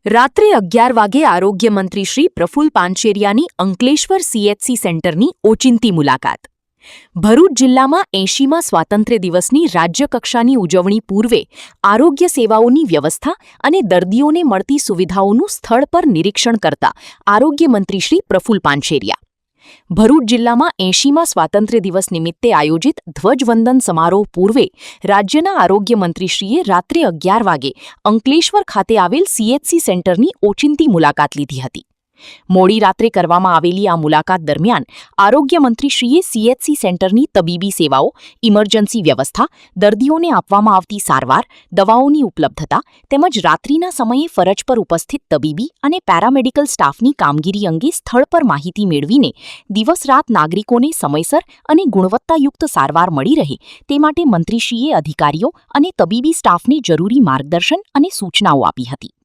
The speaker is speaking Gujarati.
રાત્રે 11 વાગે આરોગ્યમંત્રી શ્રી પ્રફુલ્લ પાનછેરિયાની અંકલેશ્વર સીએચસી સેન્ટરની ઓચિંતી મુલાકાત. ભરૂચ જિલ્લામાં 80મા સ્વાતંત્ર્ય દિવસની રાજ્યકક્ષાની ઉજવણી પૂર્વે આરોગ્ય સેવાઓની વ્યવસ્થા અને દર્દીઓને મળતી સુવિધાઓનું સ્થળ પર નિરીક્ષણ કરતા આરોગ્યમંત્રી શ્રી પ્રફુલ્લ પાનછેરિયા. ભરૂચ જિલ્લામાં 80મા સ્વાતંત્ર્ય દિવસ નિમિત્તે આયોજિત ધ્વજવંદન સમારોહ પૂર્વે રાજ્યના આરોગ્યમંત્રીશ્રીએ રાત્રે 11 વાગે અંકલેશ્વર ખાતે આવેલ સીએચસી સેન્ટરની ઓચિંતી મુલાકાત લીધી હતી. મોડી રાત્રે કરવામાં આવેલી આ મુલાકાત દરમિયાન આરોગ્યમંત્રીશ્રીએ સીએચસી સેન્ટરની તબીબી સેવાઓ, ઇમરજન્સી વ્યવસ્થા, દર્દીઓને આપવામાં આવતી સારવાર, દવાઓની ઉપલબ્ધતા તેમજ રાત્રિના સમયે ફરજ પર ઉપસ્થિત તબીબી અને પેરામેડિકલ સ્ટાફની કામગીરી અંગે સ્થળ પર માહિતી મેળવીને દિવસ-રાત નાગરિકોને સમયસર અને ગુણવત્તાયુક્ત સારવાર મળી રહે તે માટે મંત્રીશ્રીએ અધિકારીઓ અને તબીબી સ્ટાફને જરૂરી માર્ગદર્શન અને સૂચનાઓ આપી હતી.